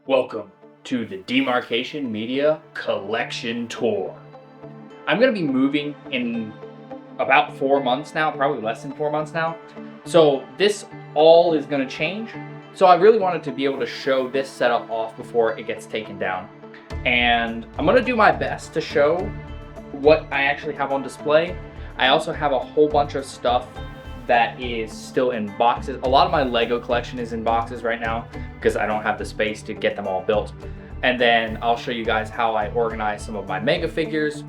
Welcome to the Demarcation Media Collection Tour. I'm going to be moving in about 4 months now, probably less than 4 months now. So this all is going to change. So I really wanted to be able to show this setup off before it gets taken down. And I'm going to do my best to show what I actually have on display. I also have a whole bunch of stuff that is still in boxes. A lot of my Lego collection is in boxes right now because I don't have the space to get them all built. And then I'll show you guys how I organize some of my Mega figures.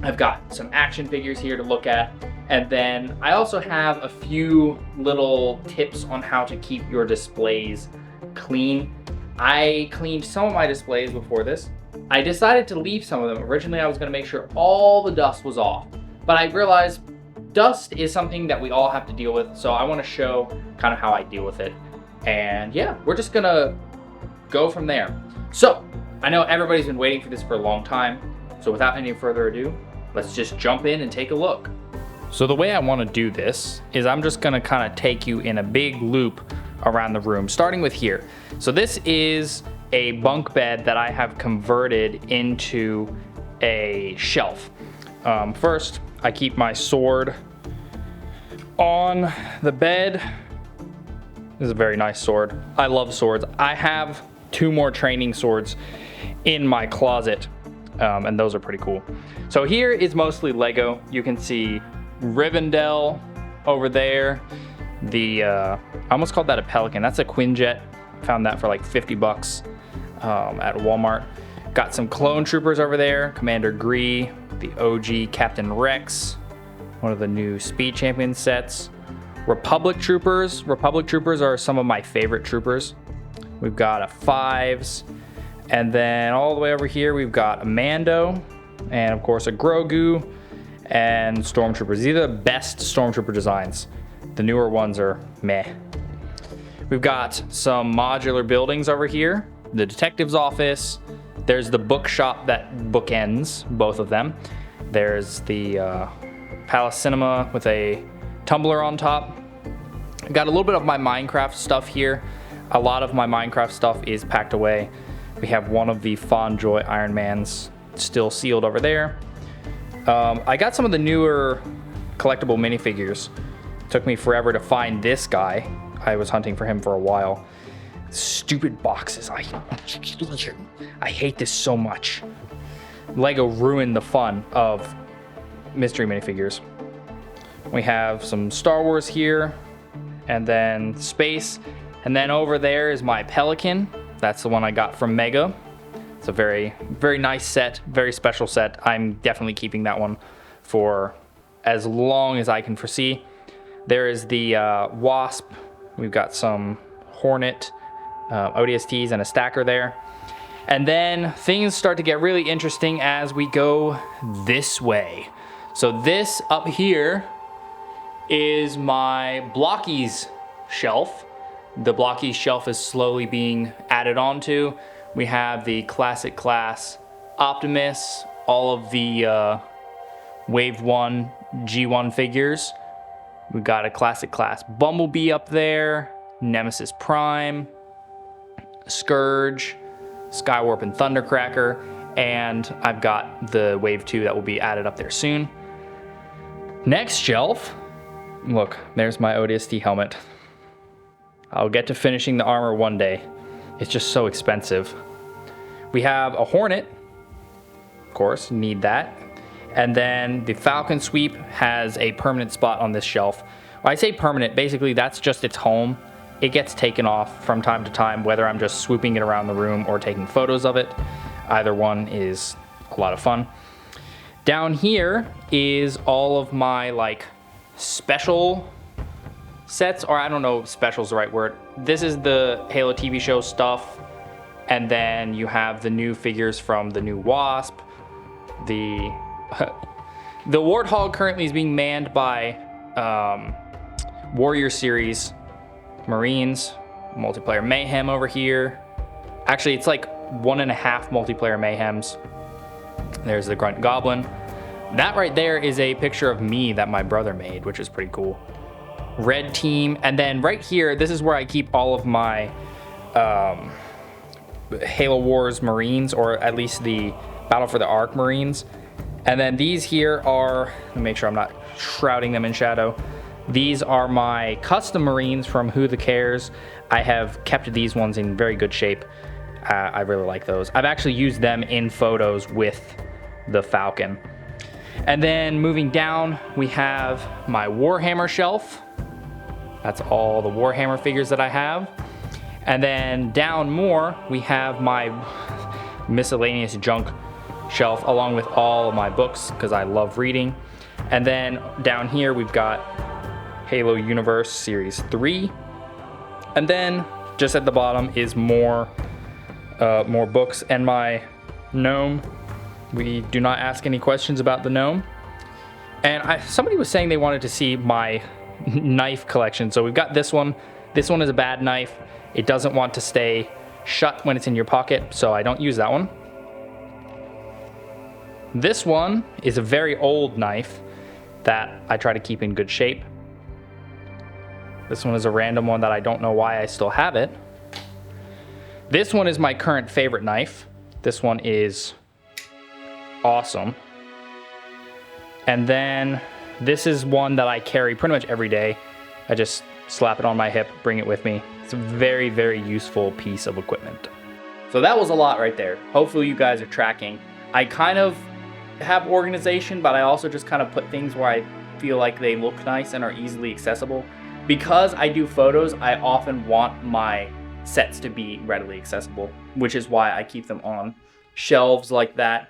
I've got some action figures here to look at. And then I also have a few little tips on how to keep your displays clean. I cleaned some of my displays before this. I decided to leave some of them. Originally, I was gonna make sure all the dust was off, but I realized dust is something that we all have to deal with, so I want to show kind of how I deal with it. And yeah, we're just gonna go from there. So I know everybody's been waiting for this for a long time, so without any further ado, let's just jump in and take a look. So the way I want to do this is I'm just gonna kind of take you in a big loop around the room, starting with here. So this is a bunk bed that I have converted into a shelf. First, I keep my sword on the bed. This is a very nice sword. I love swords. I have 2 more training swords in my closet, and those are pretty cool. So here is mostly Lego. You can see Rivendell over there. I almost called that a Pelican. That's a Quinjet. Found that for like 50 bucks at Walmart. Got some clone troopers over there. Commander Gree, the OG Captain Rex, one of the new Speed Champion sets. Republic Troopers. Republic Troopers are some of my favorite troopers. We've got a 5s. And then all the way over here, we've got a Mando. And of course, a Grogu and Stormtroopers. These are the best Stormtrooper designs. The newer ones are meh. We've got some modular buildings over here. The detective's office. There's the bookshop that bookends both of them. There's the Palace Cinema with a tumbler on top. I've got a little bit of my Minecraft stuff here. A lot of my Minecraft stuff is packed away. We have one of the Fonjoy Iron Mans still sealed over there. I got some of the newer collectible minifigures. Took me forever to find this guy. I was hunting for him for a while. Stupid boxes. I hate this so much. Lego ruined the fun of mystery minifigures. We have some Star Wars here, and then space, and then over there is my Pelican. That's the one I got from Mega. It's a very, very nice set, very special set. I'm definitely keeping that one for as long as I can foresee. There is the Wasp. We've got some Hornet, ODSTs, and a stacker there. And then things start to get really interesting as we go this way. So this up here is my Blockies shelf. The Blockies shelf is slowly being added onto. We have the Classic Class Optimus, all of the Wave 1 G1 figures. We've got a Classic Class Bumblebee up there, Nemesis Prime, Scourge, Skywarp and Thundercracker, and I've got the Wave 2 that will be added up there soon. Next shelf, look, there's my ODST helmet. I'll get to finishing the armor one day. It's just so expensive. We have a Hornet, of course, need that. And then the Falcon Sweep has a permanent spot on this shelf. When I say permanent, basically that's just its home. It gets taken off from time to time, whether I'm just swooping it around the room or taking photos of it. Either one is a lot of fun. Down here is all of my like special sets, or I don't know if special is the right word. This is the Halo TV show stuff. And then you have the new figures from the new Wasp. The Warthog currently is being manned by Warrior Series Marines, multiplayer mayhem over here. Actually, it's like 1.5 multiplayer mayhems. There's the Grunt Goblin. That right there is a picture of me that my brother made, which is pretty cool. Red Team, and then right here, this is where I keep all of my Halo Wars Marines, or at least the Battle for the Ark Marines. And then these here are, let me make sure I'm not shrouding them in shadow. These are my custom Marines from Who the Cares. I have kept these ones in very good shape. I really like those. I've actually used them in photos with the Falcon. And then moving down, we have my Warhammer shelf. That's all the Warhammer figures that I have. And then down more, we have my miscellaneous junk shelf, along with all of my books, because I love reading. And then down here, we've got Halo Universe Series 3. And then just at the bottom is more books and my gnome. We do not ask any questions about the gnome. And somebody was saying they wanted to see my knife collection. So we've got this one. This one is a bad knife. It doesn't want to stay shut when it's in your pocket, so I don't use that one. This one is a very old knife that I try to keep in good shape. This one is a random one that I don't know why I still have it. This one is my current favorite knife. This one is awesome. And then this is one that I carry pretty much every day. I just slap it on my hip, bring it with me. It's a very, very useful piece of equipment. So that was a lot right there. Hopefully you guys are tracking. I kind of have organization, but I also just kind of put things where I feel like they look nice and are easily accessible. Because I do photos, I often want my sets to be readily accessible, which is why I keep them on shelves like that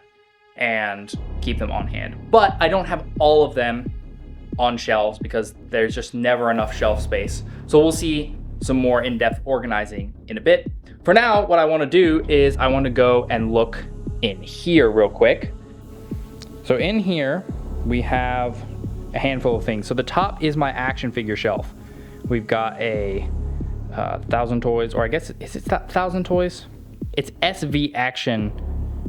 and keep them on hand. But I don't have all of them on shelves because there's just never enough shelf space. So we'll see some more in-depth organizing in a bit. For now, what I want to do is I want to go and look in here real quick. So in here, we have a handful of things. So the top is my action figure shelf. We've got a 1,000 Toys, or I guess, is it 1,000 Toys? It's SV Action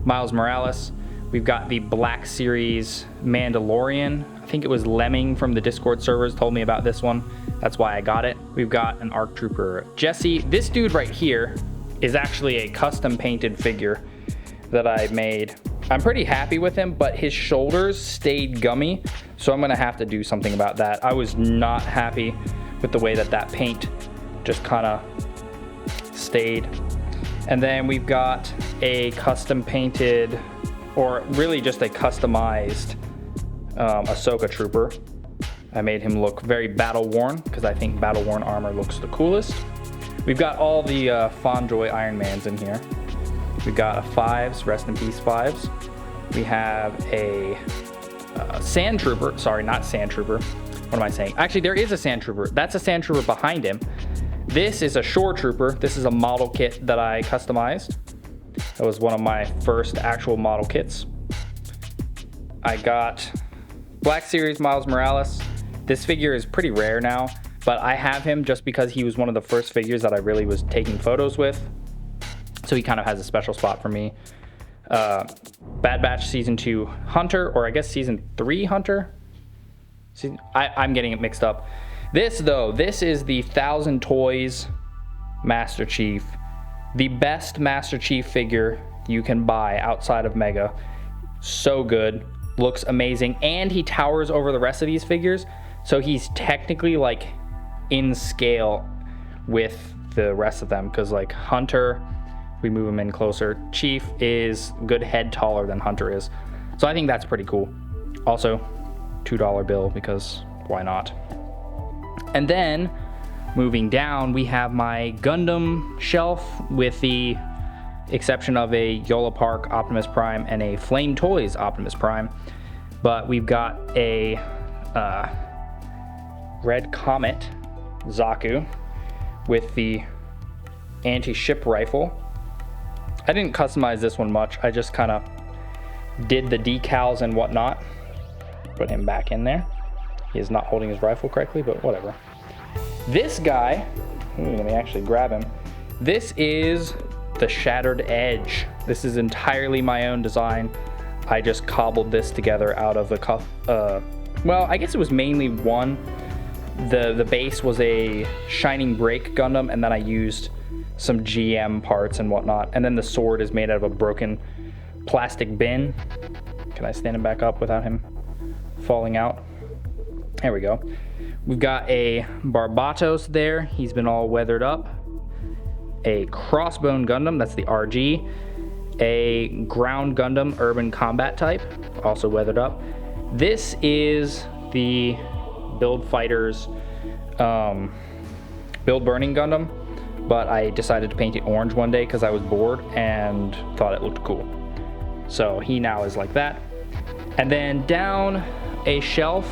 Miles Morales. We've got the Black Series Mandalorian. I think it was Lemming from the Discord servers told me about this one. That's why I got it. We've got an ARC Trooper Jesse. This dude right here is actually a custom painted figure that I made. I'm pretty happy with him, but his shoulders stayed gummy, so I'm gonna have to do something about that. I was not happy with the way that that paint just kind of stayed. And then we've got a custom painted, or really just a customized Ahsoka Trooper. I made him look very battle worn because I think battle worn armor looks the coolest. We've got all the Fonjoy Iron Mans in here. We've got a Fives, rest in peace Fives. We have a Sand Trooper, sorry, not Sand Trooper. What am I saying? Actually, there is a Sand Trooper. That's a Sand Trooper behind him. This is a Shore Trooper. This is a model kit that I customized. That was one of my first actual model kits. I got Black Series Miles Morales. This figure is pretty rare now, but I have him just because he was one of the first figures that I really was taking photos with. So he kind of has a special spot for me. Bad Batch Season 2 Hunter, or I guess Season 3 Hunter? I'm getting it mixed up. This though, this is the 1,000 Toys Master Chief. The best Master Chief figure you can buy outside of Mega. So good, looks amazing, and he towers over the rest of these figures. So he's technically like in scale with the rest of them, because like Hunter, we move him in closer. Chief is a good head taller than Hunter is. So I think that's pretty cool. Also, $2 bill, because why not? And then moving down, we have my Gundam shelf with the exception of a Yola Park Optimus Prime and a Flame Toys Optimus Prime. But we've got a Red Comet Zaku with the anti-ship rifle. I didn't customize this one much. I just kind of did the decals and whatnot. Put him back in there. He is not holding his rifle correctly, but whatever. This guy, let me actually grab him. This is the Shattered Edge. This is entirely my own design. I just cobbled this together out of the well, I guess it was mainly one The base was a Shining Break Gundam, and then I used some GM parts and whatnot. And then the sword is made out of a broken plastic bin. Can I stand him back up without him falling out? There we go. We've got a Barbatos there. He's been all weathered up. A Crossbone Gundam, that's the RG. A Ground Gundam Urban Combat Type, also weathered up. This is the Build Fighters Build Burning Gundam, but I decided to paint it orange one day because I was bored and thought it looked cool. So he now is like that. And then down a shelf,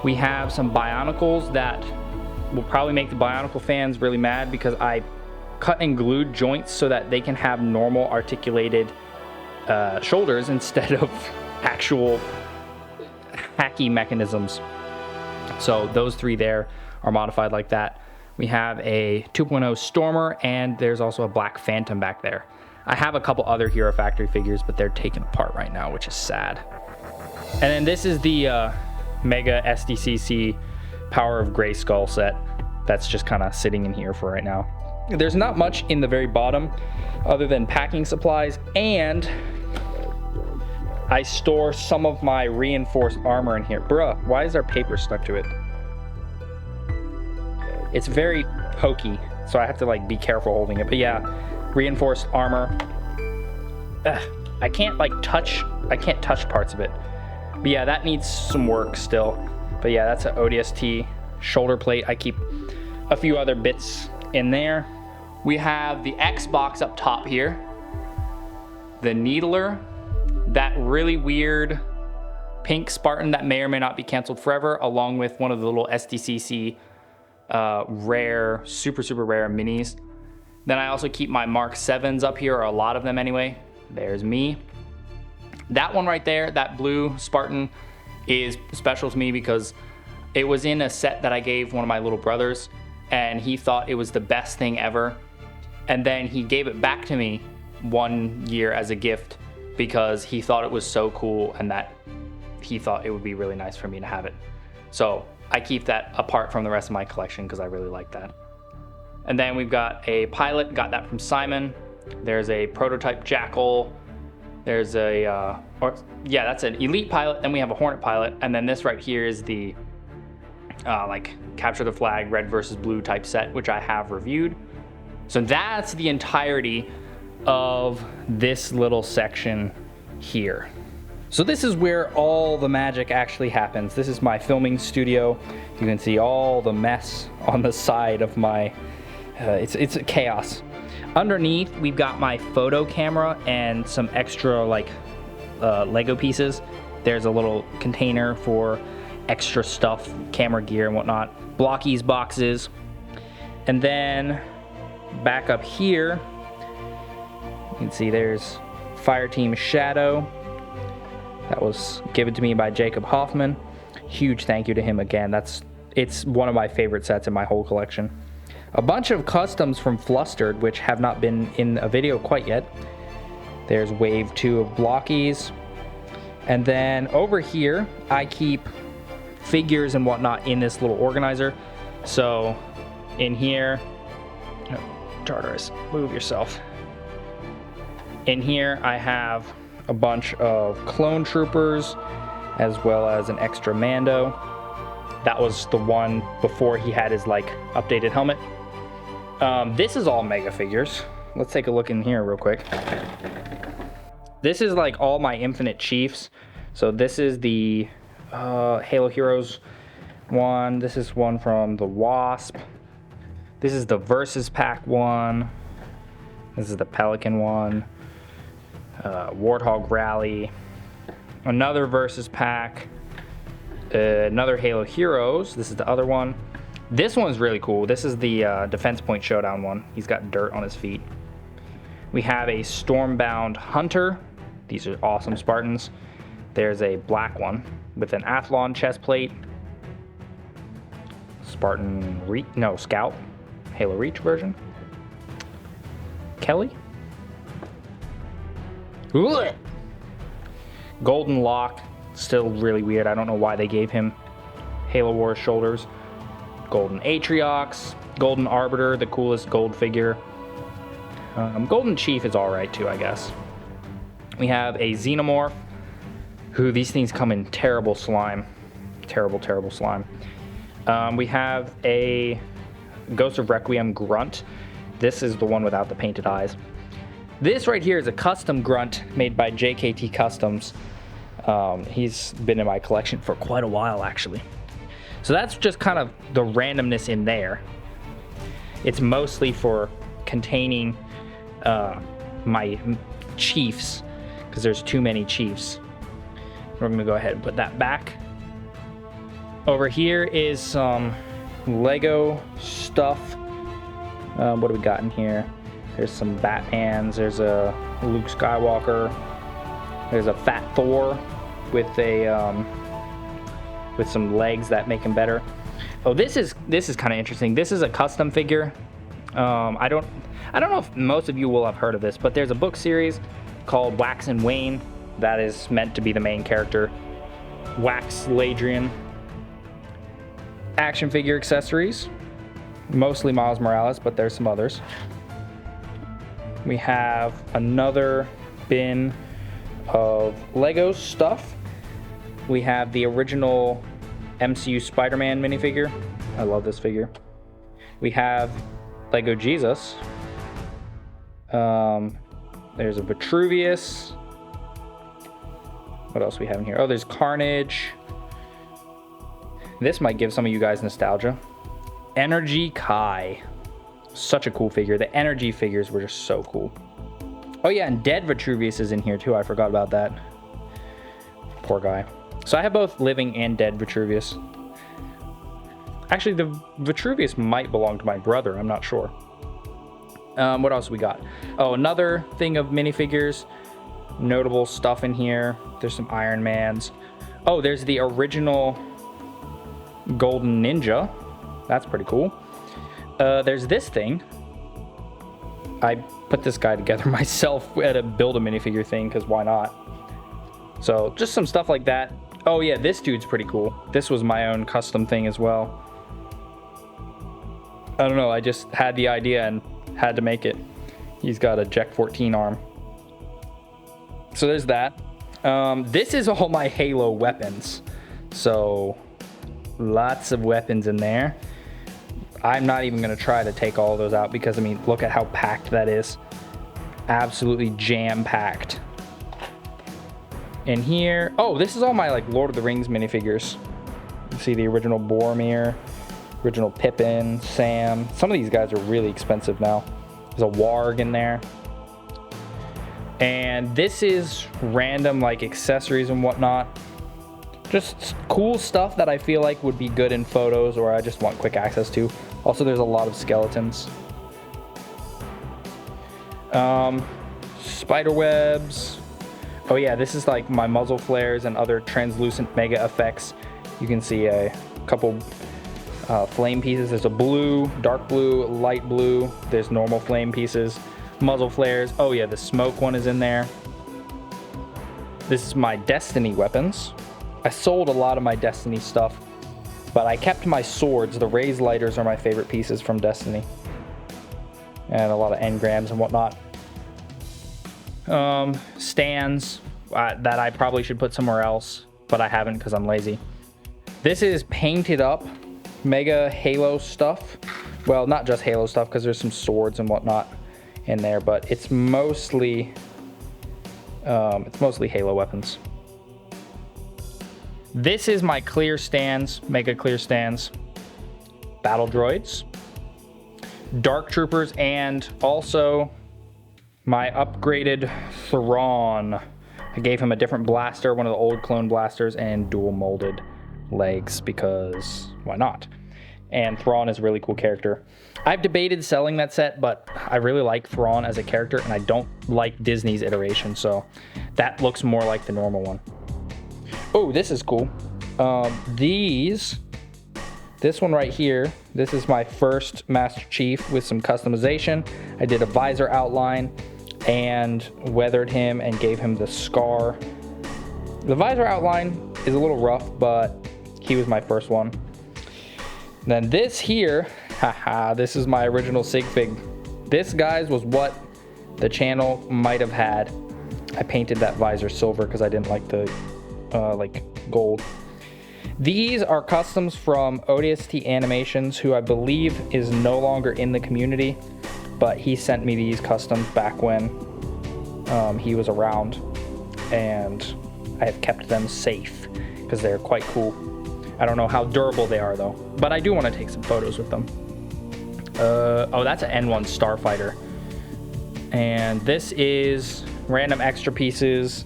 we have some Bionicles that will probably make the Bionicle fans really mad because I cut and glued joints so that they can have normal articulated shoulders instead of actual hacky mechanisms. So those three there are modified like that. We have a 2.0 Stormer, and there's also a Black Phantom back there. I have a couple other Hero Factory figures, but they're taken apart right now, which is sad. And then this is the Mega SDCC Power of Grayskull set that's just kind of sitting in here for right now. There's not much in the very bottom other than packing supplies, and I store some of my reinforced armor in here. Bruh, why is there paper stuck to it? It's very pokey, so I have to like be careful holding it. But yeah, reinforced armor. I can't touch parts of it. But yeah, that needs some work still. But yeah, that's an ODST shoulder plate. I keep a few other bits in there. We have the Xbox up top here. The Needler. That really weird pink Spartan that may or may not be canceled forever, along with one of the little SDCC rare, super rare minis. Then I also keep my Mark 7s up here, or a lot of them anyway. There's me. That one right there, that blue Spartan, is special to me because it was in a set that I gave one of my little brothers, and he thought it was the best thing ever. And then he gave it back to me one year as a gift because he thought it was so cool and that he thought it would be really nice for me to have it. So I keep that apart from the rest of my collection because I really like that. And then we've got a pilot, got that from Simon. There's a prototype Jackal. There's a, that's an Elite pilot. Then we have a Hornet pilot. And then this right here is the like capture the flag, red versus blue type set, which I have reviewed. So that's the entirety of this little section here. So this is where all the magic actually happens. This is my filming studio. You can see all the mess on the side of my, it's a chaos. Underneath, we've got my photo camera and some extra like Lego pieces. There's a little container for extra stuff, camera gear and whatnot. Blockies boxes. And then back up here, you can see there's Fireteam Shadow. That was given to me by Jacob Hoffman. Huge thank you to him again. It's one of my favorite sets in my whole collection. A bunch of customs from Flustered, which have not been in a video quite yet. There's Wave 2 of Blockies. And then over here, I keep figures and whatnot in this little organizer. So in here, Tartarus, move yourself. In here, I have a bunch of clone troopers, as well as an extra Mando. That was the one before he had his like updated helmet. This is all Mega figures. Let's take a look in here real quick. This is like all my Infinite Chiefs. So this is the Halo Heroes one. This is one from the Wasp. This is the Versus Pack one. This is the Pelican one. Warthog Rally. Another Versus Pack. Another Halo Heroes. This is the other one. This one's really cool. This is the Defense Point Showdown one. He's got dirt on his feet. We have a Stormbound Hunter. These are awesome Spartans. There's a black one with an Athlon chest plate. Scout. Halo Reach version. Kelly. Ugh. Golden Lock. Still really weird. I don't know why they gave him Halo Wars shoulders. Golden Atriox, Golden Arbiter, the coolest gold figure. Golden Chief is alright too, I guess. We have a Xenomorph, who these things come in terrible slime. Terrible, terrible slime. We have a Ghost of Requiem Grunt. This is the one without the painted eyes. This right here is a custom Grunt made by JKT Customs. He's been in my collection for quite a while, actually. So that's just kind of the randomness in there. It's mostly for containing my chiefs, because there's too many chiefs. We're gonna go ahead and put that back. Over here is some Lego stuff. What do we got in here? There's some Batmans, there's a Luke Skywalker, there's a Fat Thor with a with some legs that make him better. Oh, this is kind of interesting. This is a custom figure. I don't know if most of you will have heard of this, but there's a book series called Wax and Wayne that is meant to be the main character. Wax Ladrian. Action figure accessories, mostly Miles Morales, but there's some others. We have another bin of Lego stuff. We have the original MCU Spider-Man minifigure. I love this figure. We have Lego Jesus. There's a Vitruvius. What else we have in here? Oh, there's Carnage. This might give some of you guys nostalgia. Energy Kai. Such a cool figure. The energy figures were just so cool. Oh yeah, and Dead Vitruvius is in here too. I forgot about that. Poor guy. So I have both living and dead Vitruvius. Actually, the Vitruvius might belong to my brother. I'm not sure. What else we got? Oh, another thing of minifigures. Notable stuff in here. There's some Iron Mans. Oh, there's the original Golden Ninja. That's pretty cool. There's this thing. I put this guy together myself at a build a minifigure thing, because why not? So just some stuff like that. Oh yeah, this dude's pretty cool. This was my own custom thing as well. I don't know, I just had the idea and had to make it. He's got a Jack 14 arm. So there's that. This is all my Halo weapons. So lots of weapons in there. I'm not even going to try to take all of those out because, I mean, look at how packed that is. Absolutely jam-packed. In here, oh, this is all my like Lord of the Rings minifigures. You see the original Boromir, original Pippin, Sam. Some of these guys are really expensive now. There's a Warg in there. And this is random like accessories and whatnot. Just cool stuff that I feel like would be good in photos or I just want quick access to. Also, there's a lot of skeletons. Spider webs. Oh yeah, this is like my muzzle flares and other translucent mega effects. You can see a couple flame pieces. There's a blue, dark blue, light blue. There's normal flame pieces, muzzle flares. Oh yeah, the smoke one is in there. This is my Destiny weapons. I sold a lot of my Destiny stuff, but I kept my swords. The raised lighters are my favorite pieces from Destiny. And a lot of engrams and whatnot. Stands that I probably should put somewhere else, but I haven't because I'm lazy. This is painted up Mega Halo stuff. Well, not just Halo stuff because there's some swords and whatnot in there, but it's mostly Halo weapons. This is my clear stands, Mega Clear stands, battle droids, dark troopers, and also my upgraded Thrawn. I gave him a different blaster, one of the old clone blasters, and dual molded legs because why not? And Thrawn is a really cool character. I've debated selling that set, but I really like Thrawn as a character, and I don't like Disney's iteration, so that looks more like the normal one. Oh, this is cool. This one right here, this is my first Master Chief with some customization. I did a visor outline and weathered him and gave him the scar. The visor outline is a little rough, but he was my first one. Then this here, haha, this is my original sig fig. This, guys, was what the channel might have had. I painted that visor silver because I didn't like the gold. These are customs from ODST Animations, who I believe is no longer in the community, but he sent me these customs back when he was around, and I have kept them safe because they're quite cool. I don't know how durable they are though, but I do want to take some photos with them. Oh, that's an N1 Starfighter. And this is random extra pieces,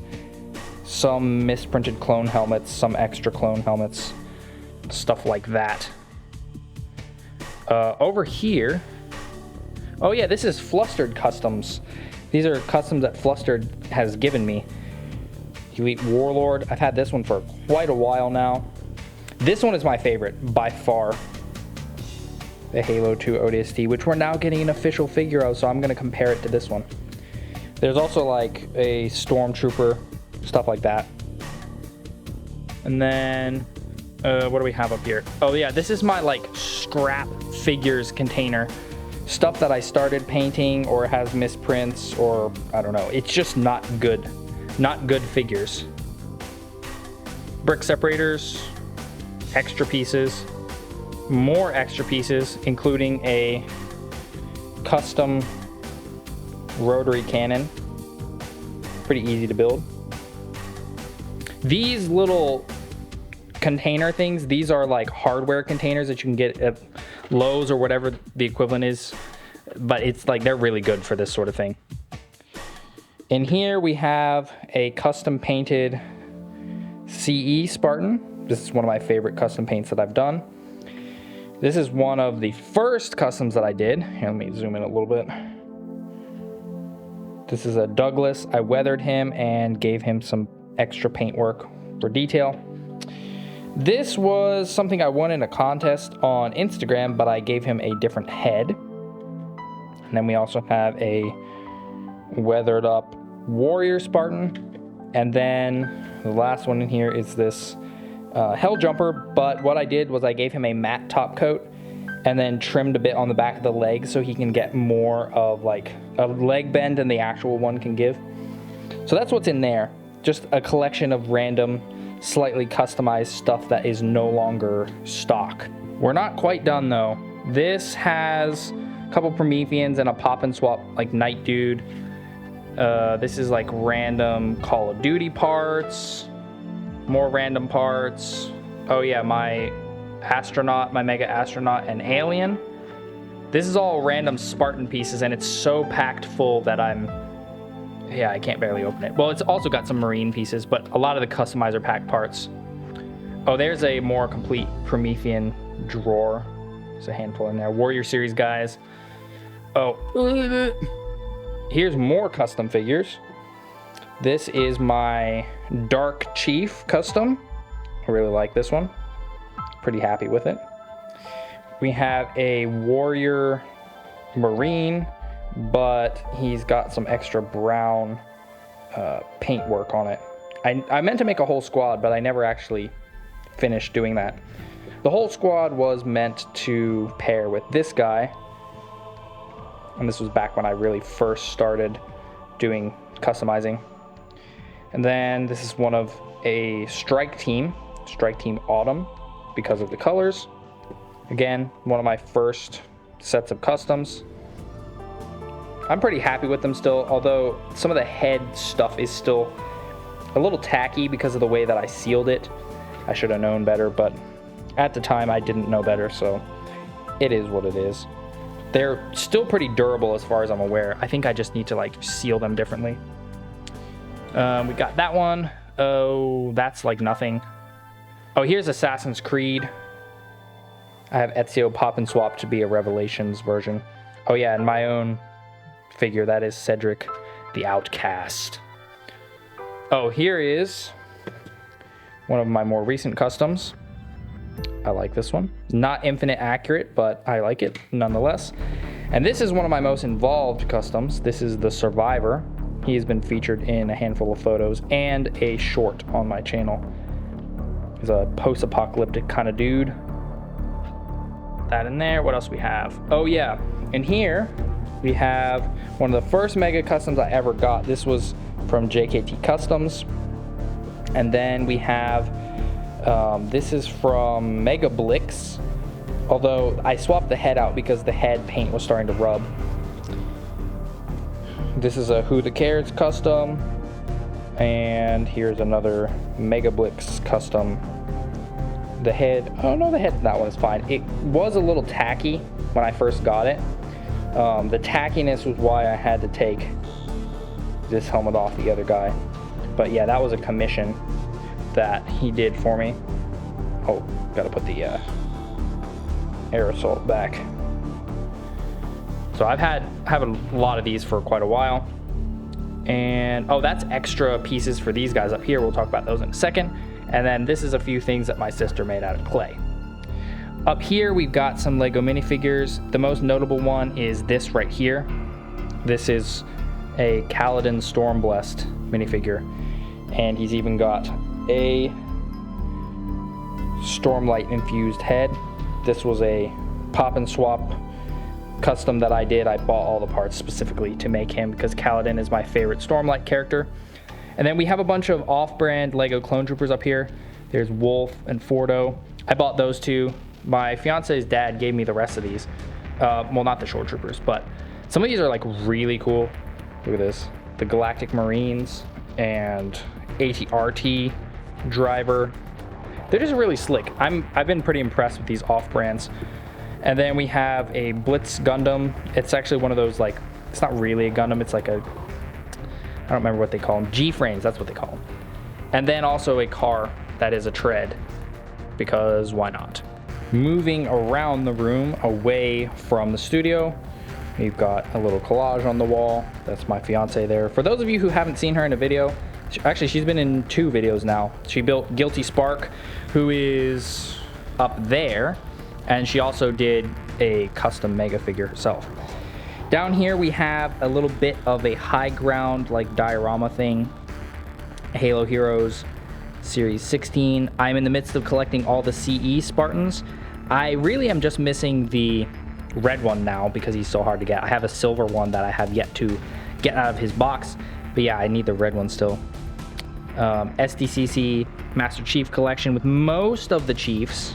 some misprinted clone helmets, some extra clone helmets, stuff like that. Over here, oh yeah, this is Flustered customs. These are customs that Flustered has given me. Elite Warlord, I've had this one for quite a while now. This one is my favorite by far. The Halo 2 ODST, which we're now getting an official figure of, so I'm gonna compare it to this one. There's also like a Stormtrooper, stuff like that. And then, what do we have up here? Oh yeah, this is my like scrap figures container. Stuff that I started painting or has misprints, or I don't know. It's just not good figures. Brick separators, extra pieces, more extra pieces, including a custom rotary cannon. Pretty easy to build. These little container things, these are like hardware containers that you can get at Lowe's or whatever the equivalent is, but it's like they're really good for this sort of thing. In here we have a custom painted CE Spartan. This is one of my favorite custom paints that I've done. This is one of the first customs that I did. Here, let me zoom in a little bit. This is a Douglas. I weathered him and gave him some extra paint work for detail. This was something I won in a contest on Instagram, but I gave him a different head. And then we also have a weathered up Warrior Spartan. And then the last one in here is this Hell Jumper, but what I did was I gave him a matte top coat and then trimmed a bit on the back of the leg so he can get more of like a leg bend than the actual one can give. So that's what's in there. Just a collection of random, slightly customized stuff that is no longer stock. We're not quite done though. This has a couple Prometheans and a pop and swap like Night Dude. This is like random Call of Duty parts. More random parts. Oh yeah, my astronaut, my mega astronaut and alien. This is all random Spartan pieces and it's so packed full that I can't barely open it. Well, it's also got some marine pieces, but a lot of the customizer pack parts. Oh, there's a more complete Promethean drawer. There's a handful in there. Warrior Series guys. Oh, here's more custom figures. This is my Dark Chief custom. I really like this one. Pretty happy with it. We have a Warrior Marine, but he's got some extra brown paint work on it. I meant to make a whole squad, but I never actually finished doing that. The whole squad was meant to pair with this guy, and this was back when I really first started doing customizing. And then this is one of a Strike Team Autumn, because of the colors. Again, one of my first sets of customs. I'm pretty happy with them still, although some of the head stuff is still a little tacky because of the way that I sealed it. I should have known better, but at the time I didn't know better, so it is what it is. They're still pretty durable as far as I'm aware. I think I just need to like seal them differently. We got that one. Oh, that's like nothing. Oh, here's Assassin's Creed. I have Ezio Pop and Swap to be a Revelations version. Oh yeah, and my own figure, that is Cedric the Outcast. Oh, here is one of my more recent customs. I like this one. Not infinite accurate, but I like it nonetheless. And this is one of my most involved customs. This is the Survivor. He has been featured in a handful of photos and a short on my channel. He's a post-apocalyptic kind of dude. put that in there. What else we have? Oh yeah, in here we have one of the first Mega Customs I ever got. This was from JKT Customs. And then we have, this is from Mega Blix, although I swapped the head out because the head paint was starting to rub. This is a Who the Cares custom, and here's another Mega Blix custom. The head, oh no, the head, that one is fine. It was a little tacky when I first got it. The tackiness was why I had to take this helmet off the other guy. But yeah, that was a commission that he did for me. Oh, gotta put the aerosol back. So I have a lot of these for quite a while. And oh, that's extra pieces for these guys up here. We'll talk about those in a second. And then this is a few things that my sister made out of clay. Up here, we've got some Lego minifigures. The most notable one is this right here. This is a Kaladin Stormblessed minifigure. And he's even got a Stormlight infused head. This was a pop and swap custom that I did. I bought all the parts specifically to make him because Kaladin is my favorite Stormlight character. And then we have a bunch of off-brand Lego clone troopers up here. There's Wolf and Fordo. I bought those two. My fiance's dad gave me the rest of these. Well, not the shore troopers, but some of these are like really cool. Look at this. The Galactic Marines and ATRT driver. They're just really slick. I've been pretty impressed with these off-brands. And then we have a Blitz Gundam. It's actually one of those, like, it's not really a Gundam. It's like a, I don't remember what they call them. G-frames, that's what they call them. And then also a car that is a tread, because why not? Moving around the room away from the studio, we've got a little collage on the wall. That's my fiance there. For those of you who haven't seen her in a video, actually she's been in 2 videos now. She built Guilty Spark, who is up there, and she also did a custom Mega figure herself. Down here we have a little bit of a high ground like diorama thing. Halo Heroes Series 16. I'm in the midst of collecting all the CE Spartans. I really am just missing the red one now because he's so hard to get. I have a silver one that I have yet to get out of his box, but yeah, I need the red one still. SDCC Master Chief Collection with most of the Chiefs.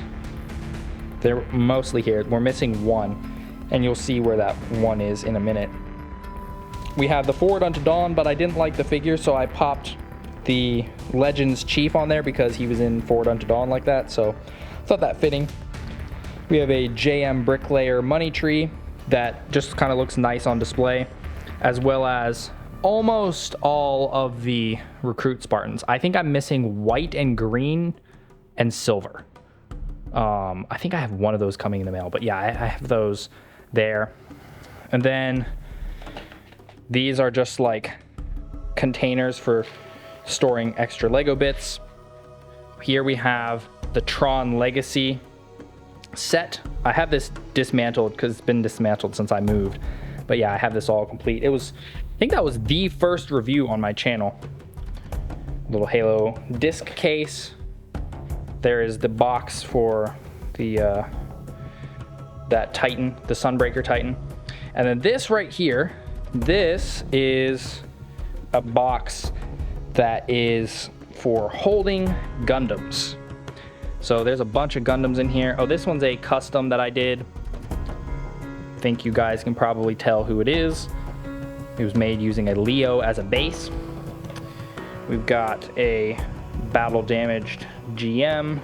They're mostly here. We're missing one, and you'll see where that one is in a minute. We have the Forward Unto Dawn, but I didn't like the figure, so I popped the Legends Chief on there because he was in Forward Unto Dawn like that, so I thought that fitting. We have a JM Bricklayer Money Tree that just kind of looks nice on display, as well as almost all of the Recruit Spartans. I think I'm missing white and green and silver. I think I have one of those coming in the mail, but yeah, I have those there. And then these are just like containers for storing extra Lego bits. Here we have the Tron Legacy set. I have this dismantled because it's been dismantled since I moved. But yeah, I have this all complete. I think that was the first review on my channel. Little Halo disc case. There is the box for the that Titan, the Sunbreaker Titan. And then this right here, this is a box that is for holding Gundams. So there's a bunch of Gundams in here. Oh, this one's a custom that I did. I think you guys can probably tell who it is. It was made using a Leo as a base. We've got a battle damaged GM.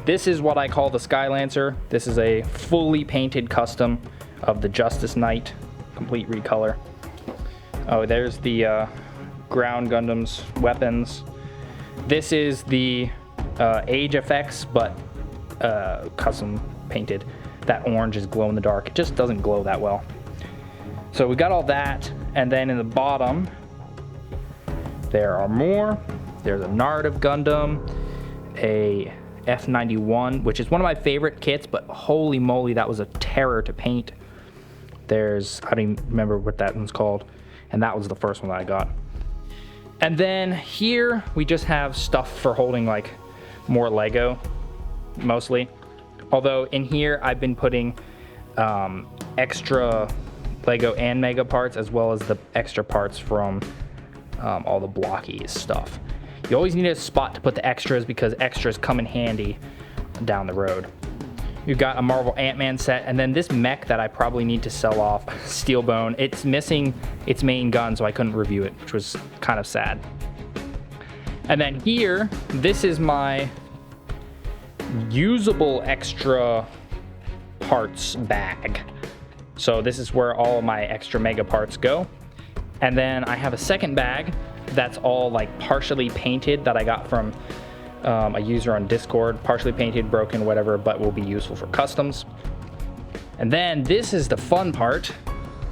This is what I call the Skylancer. This is a fully painted custom of the Justice Knight, complete recolor. Oh, there's the ground Gundam's weapons. This is the age effects, but custom painted. That orange is glow in the dark. It just doesn't glow that well. So we got all that, and then in the bottom there are more. There's a narrative Gundam, a F91, which is one of my favorite kits, but holy moly, that was a terror to paint. There's, I don't even remember what that one's called, and that was the first one that I got. And then here we just have stuff for holding like more Lego, mostly. Although in here I've been putting extra Lego and Mega parts, as well as the extra parts from all the blockies stuff. You always need a spot to put the extras because extras come in handy down the road. You've got a Marvel Ant-Man set, and then this mech that I probably need to sell off, Steelbone. It's missing its main gun, so I couldn't review it, which was kind of sad. And then here, this is my usable extra parts bag. So this is where all of my extra Mega parts go. And then I have a second bag that's all like partially painted that I got from a user on Discord. Partially painted, broken, whatever, but will be useful for customs. And then this is the fun part.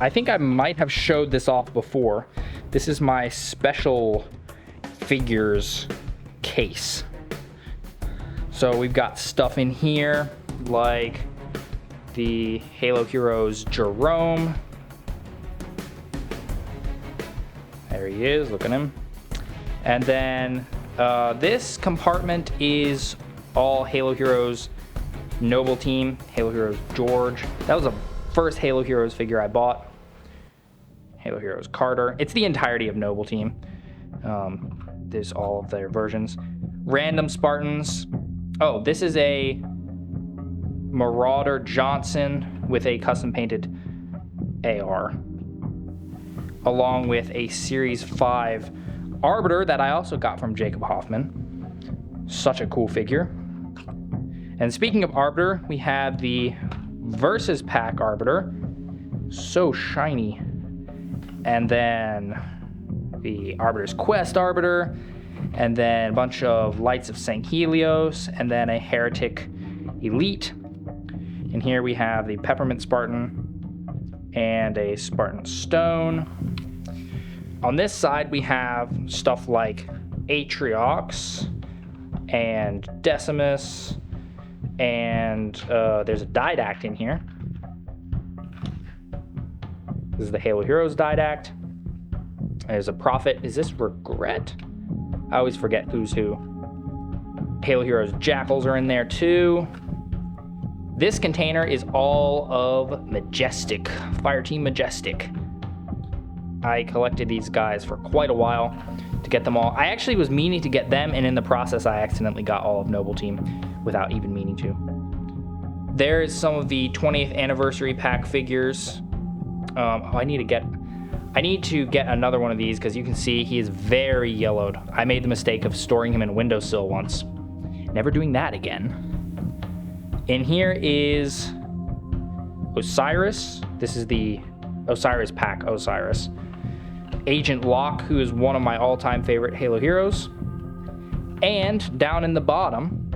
I think I might have showed this off before. This is my special figures case. So we've got stuff in here like the Halo Heroes Jerome. There he is, look at him. And then this compartment is all Halo Heroes Noble Team, Halo Heroes George. That was the first Halo Heroes figure I bought. Halo Heroes Carter. It's the entirety of Noble Team. There's all of their versions. Random Spartans. Oh, this is a Marauder Johnson with a custom painted AR, along with a Series 5 Arbiter that I also got from Jacob Hoffman. Such a cool figure. And speaking of Arbiter, we have the Versus Pack Arbiter. So shiny. And then the Arbiter's Quest Arbiter, and then a bunch of Lights of St. Helios, and then a Heretic Elite. And here we have the Peppermint Spartan and a Spartan Stone. On this side we have stuff like Atriox and Decimus, and there's a Didact in here. This is the Halo Heroes Didact. There's a Prophet. Is this Regret? I always forget who's who. Halo Heroes Jackals are in there too. This container is all of Majestic, Fireteam Majestic. I collected these guys for quite a while to get them all. I actually was meaning to get them, and in the process I accidentally got all of Noble Team without even meaning to. There's some of the 20th anniversary pack figures. I need to get another one of these because you can see he is very yellowed. I made the mistake of storing him in a windowsill once. Never doing that again. In here is Osiris. This is the Osiris pack Osiris. Agent Locke, who is one of my all-time favorite Halo heroes. And down in the bottom,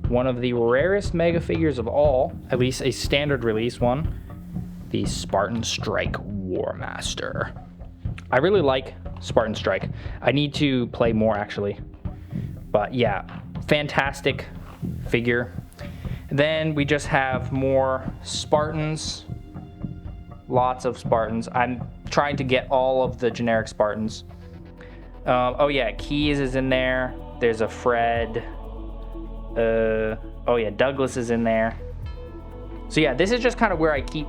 one of the rarest Mega figures of all, at least a standard release one, the Spartan Strike War Master. I really like Spartan Strike. I need to play more actually. But yeah, fantastic figure. Then we just have more Spartans. Lots of Spartans. I'm trying to get all of the generic Spartans. Oh yeah, Keys is in there. There's a Fred. Oh yeah, Douglas is in there. So yeah, this is just kind of where I keep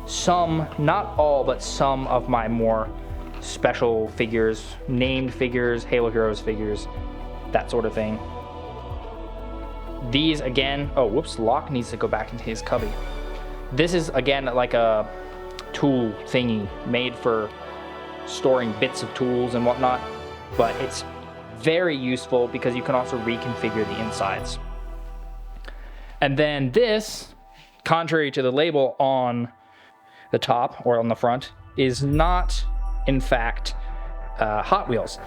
some, not all, but some of my more special figures, named figures, Halo Heroes figures, that sort of thing. These again, oh whoops, Locke needs to go back into his cubby. This is again like a tool thingy made for storing bits of tools and whatnot, but it's very useful because you can also reconfigure the insides. And then this, contrary to the label on the top or on the front, is not in fact Hot Wheels.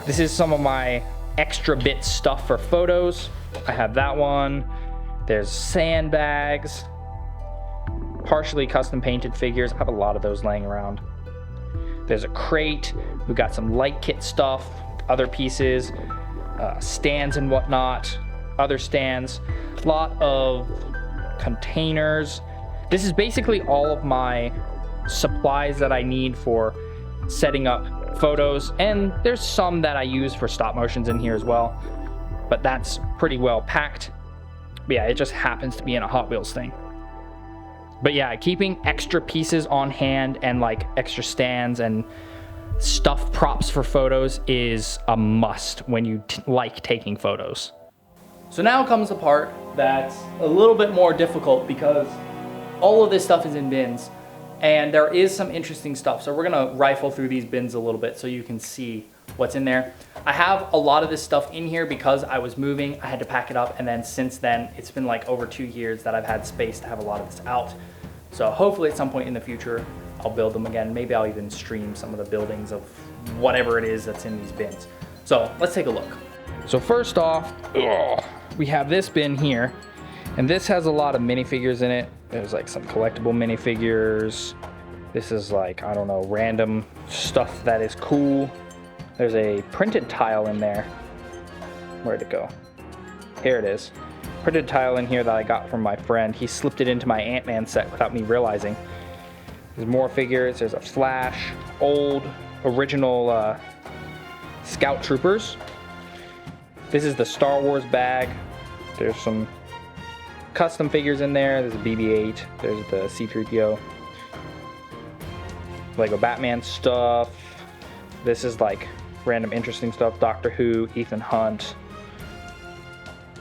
This is some of my extra bit stuff for photos. I have that one. There's sandbags, partially custom painted figures. I have a lot of those laying around. There's a crate. We've got some light kit stuff, other pieces, stands and whatnot, other stands, a lot of containers. This is basically all of my supplies that I need for setting up photos, and there's some that I use for stop motions in here as well, but that's pretty well packed. But yeah, it just happens to be in a Hot Wheels thing. But yeah, keeping extra pieces on hand and like extra stands and stuff props for photos is a must when you like taking photos. So now comes the part that's a little bit more difficult because all of this stuff is in bins and there is some interesting stuff. So we're gonna rifle through these bins a little bit so you can see what's in there. I have a lot of this stuff in here because I was moving, I had to pack it up, and then since then, it's been like over 2 years that I've had space to have a lot of this out. So hopefully at some point in the future, I'll build them again. Maybe I'll even stream some of the buildings of whatever it is that's in these bins. So let's take a look. So first off, we have this bin here, and this has a lot of minifigures in it. There's like some collectible minifigures. This is like, I don't know, random stuff that is cool. There's a printed tile in there. Where'd it go? Here it is. Printed tile in here that I got from my friend. He slipped it into my Ant-Man set without me realizing. There's more figures. There's a Flash, old, original Scout Troopers. This is the Star Wars bag. There's some custom figures in there. There's a BB-8. There's the C-3PO. Lego Batman stuff. This is like random interesting stuff. Doctor Who, Ethan Hunt.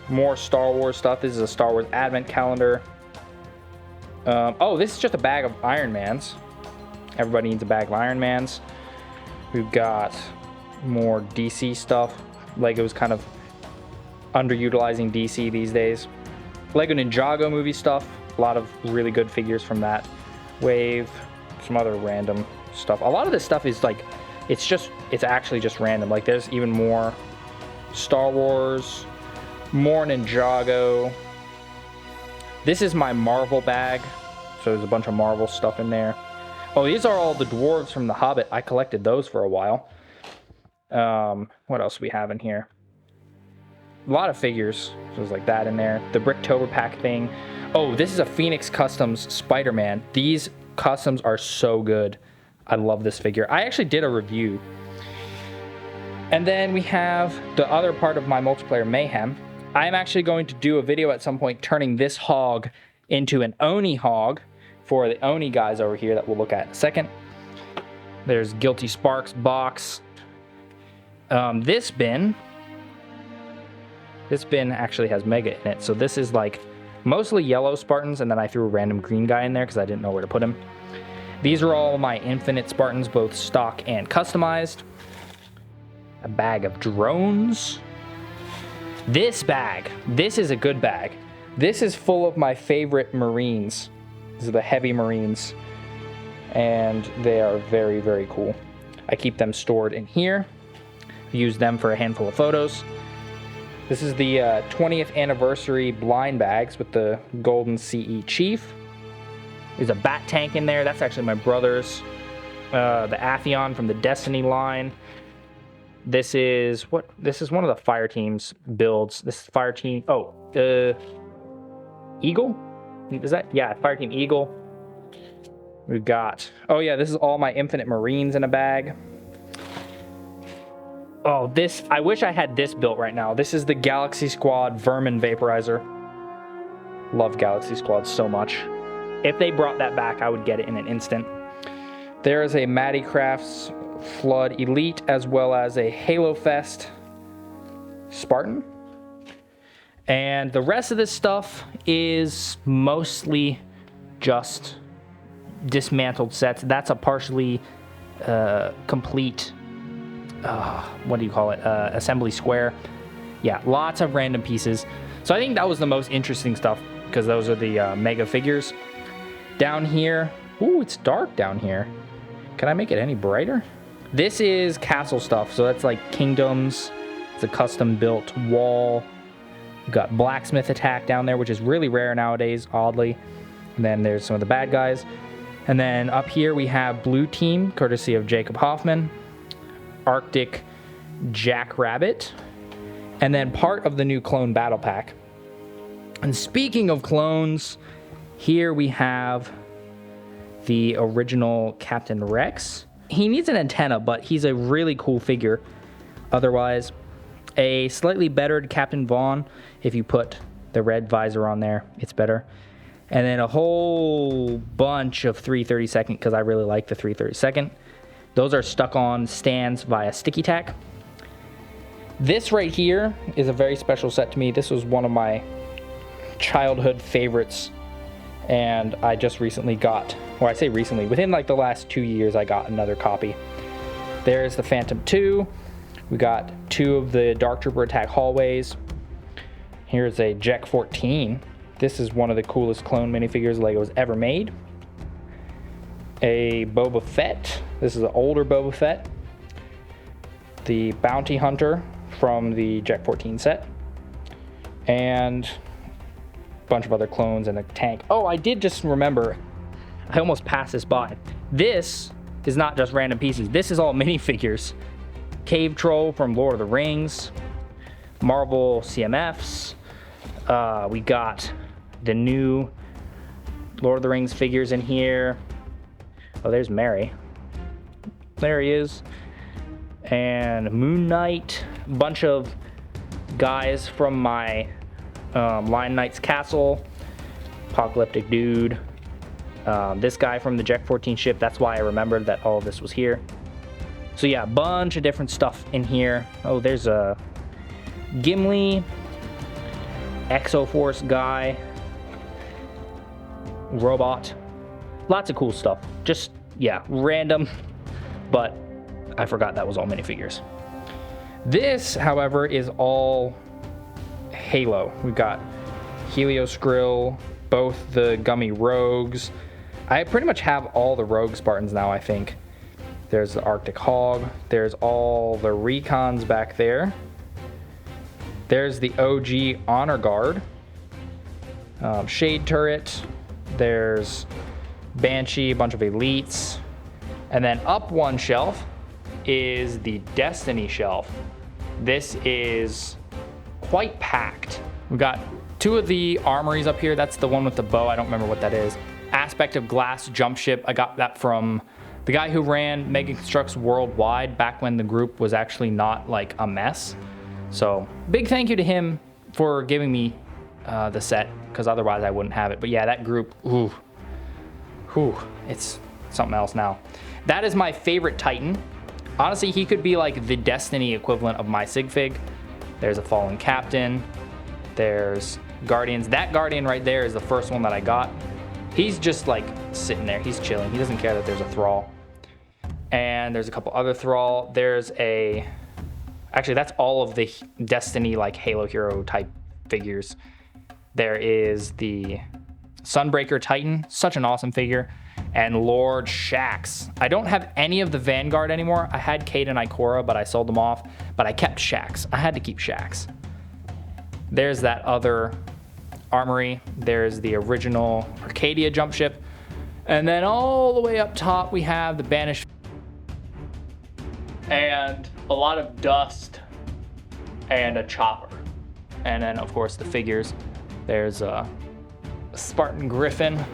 More Star Wars stuff. This is a Star Wars advent calendar. Oh, this is just a bag of Iron Mans. Everybody needs a bag of Iron Mans. We've got more DC stuff. Lego's kind of underutilizing DC these days. Lego Ninjago movie stuff. A lot of really good figures from that wave. Some other random stuff. A lot of this stuff is like, it's actually just random. Like there's even more Star Wars, more Ninjago. This is my Marvel bag. So there's a bunch of Marvel stuff in there. Oh, these are all the dwarves from The Hobbit. I collected those for a while. What else do we have in here? A lot of figures. So there's like that in there. The Bricktober pack thing. Oh, this is a Phoenix Customs Spider-Man. These customs are so good. I love this figure. I actually did a review. And then we have the other part of my multiplayer mayhem. I'm actually going to do a video at some point turning this hog into an Oni hog for the Oni guys over here that we'll look at in a second. There's Guilty Sparks box. This bin actually has Mega in it. So this is like mostly yellow Spartans, and then I threw a random green guy in there because I didn't know where to put him. These are all my Infinite Spartans, both stock and customized. A bag of drones. This bag, this is a good bag. This is full of my favorite Marines. These are the heavy Marines. And they are very, very cool. I keep them stored in here. Use them for a handful of photos. This is the 20th anniversary blind bags with the golden CE Chief. There's a bat tank in there. That's actually my brother's. The Atheon from the Destiny line. This is one of the fire team's builds. This is fire team. Oh, Eagle? Is that? Yeah, fire team Eagle. We've got. Oh yeah, this is all my Infinite Marines in a bag. Oh, this. I wish I had this built right now. This is the Galaxy Squad Vermin Vaporizer. Love Galaxy Squad so much. If they brought that back, I would get it in an instant. There is a Matty Crafts Flood Elite as well as a Halo Fest Spartan. And the rest of this stuff is mostly just dismantled sets. That's a partially complete, what do you call it, assembly square. Yeah, lots of random pieces. So I think that was the most interesting stuff because those are the mega figures. Down here, ooh, it's dark down here. Can I make it any brighter? This is castle stuff, so that's like kingdoms. It's a custom built wall. We've got blacksmith attack down there, which is really rare nowadays, oddly. And then there's some of the bad guys. And then up here we have Blue Team, courtesy of Jacob Hoffman. Arctic Jackrabbit. And then part of the new clone battle pack. And speaking of clones, here we have the original Captain Rex. He needs an antenna, but he's a really cool figure. Otherwise, a slightly bettered Captain Vaughn if you put the red visor on there. It's better. And then a whole bunch of 332nd because I really like the 332nd. Those are stuck on stands via sticky tack. This right here is a very special set to me. This was one of my childhood favorites, and I just recently got, or I say recently, within like the last 2 years I got another copy. There's the Phantom 2. We got 2 of the Dark Trooper attack hallways. Here's a Jack 14. This is one of the coolest clone minifigures Lego's ever made. A Boba Fett. This is an older Boba Fett. The Bounty Hunter from the Jack 14 set. And bunch of other clones and a tank. Oh, I did just remember, I almost passed this by. This is not just random pieces. This is all minifigures. Cave Troll from Lord of the Rings, Marvel CMFs. We got the new Lord of the Rings figures in here. Oh, there's Mary. There he is. And Moon Knight. Bunch of guys from my Lion Knight's Castle, Apocalyptic Dude, this guy from the Jack 14 ship. That's why I remembered that all of this was here. So yeah, a bunch of different stuff in here. Oh, there's a Gimli, Exoforce guy, robot. Lots of cool stuff. Just, yeah, random, but I forgot that was all minifigures. This, however, is all Halo. We've got Helios Grill, both the Gummy Rogues. I pretty much have all the Rogue Spartans now, I think. There's the Arctic Hog. There's all the Recons back there. There's the OG Honor Guard. Shade Turret. There's Banshee, a bunch of Elites. And then up one shelf is the Destiny shelf. This is quite packed. We've got 2 of the armories up here. That's the one with the bow. I don't remember what that is. Aspect of Glass jump ship. I got that from the guy who ran Mega Construx worldwide back when the group was actually not like a mess. So big thank you to him for giving me the set, because otherwise I wouldn't have it. But yeah, that group, it's something else now. That is my favorite Titan. Honestly, he could be like the Destiny equivalent of my sig fig. There's a Fallen Captain. There's Guardians. That Guardian right there is the first one that I got. He's just like sitting there. He's chilling. He doesn't care that there's a Thrall. And there's a couple other Thrall. There's a... Actually, that's all of the Destiny like Halo Hero type figures. There is the Sunbreaker Titan. Such an awesome figure. And Lord Shax. I don't have any of the Vanguard anymore. I had Kate and Ikora, but I sold them off. But I kept Shax. I had to keep Shax. There's that other armory. There's the original Arcadia jump ship. And then all the way up top, we have the Banished. And a lot of dust and a chopper. And then, of course, the figures. There's a Spartan Griffin.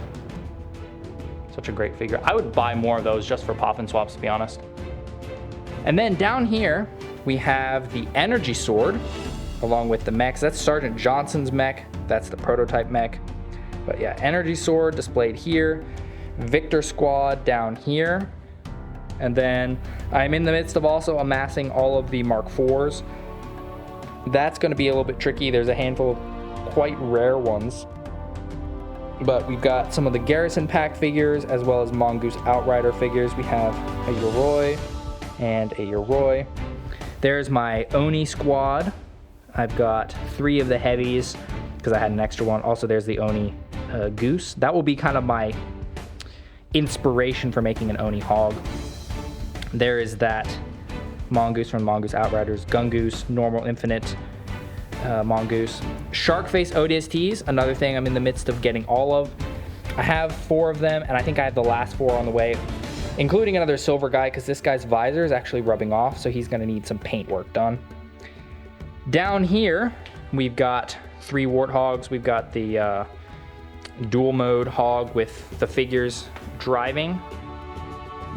Such a great figure. I would buy more of those just for pop and swaps, to be honest. And then down here, we have the Energy Sword, along with the mechs. That's Sergeant Johnson's mech. That's the prototype mech. But yeah, Energy Sword displayed here. Victor Squad down here. And then I'm in the midst of also amassing all of the Mark IVs. That's going to be a little bit tricky. There's a handful of quite rare ones. But we've got some of the Garrison Pack figures as well as Mongoose Outrider figures. We have a Yoroi and a Yoroi. There's my Oni squad. I've got 3 of the heavies because I had an extra one. Also, there's the Oni Goose. That will be kind of my inspiration for making an Oni Hog. There is that Mongoose from Mongoose Outriders, Gungoose, Normal Infinite, Mongoose. Sharkface ODSTs, another thing I'm in the midst of getting all of. I have 4 of them, and I think I have the last 4 on the way, including another silver guy, because this guy's visor is actually rubbing off, so he's going to need some paint work done. Down here, we've got 3 Warthogs. We've got the dual mode hog with the figures driving.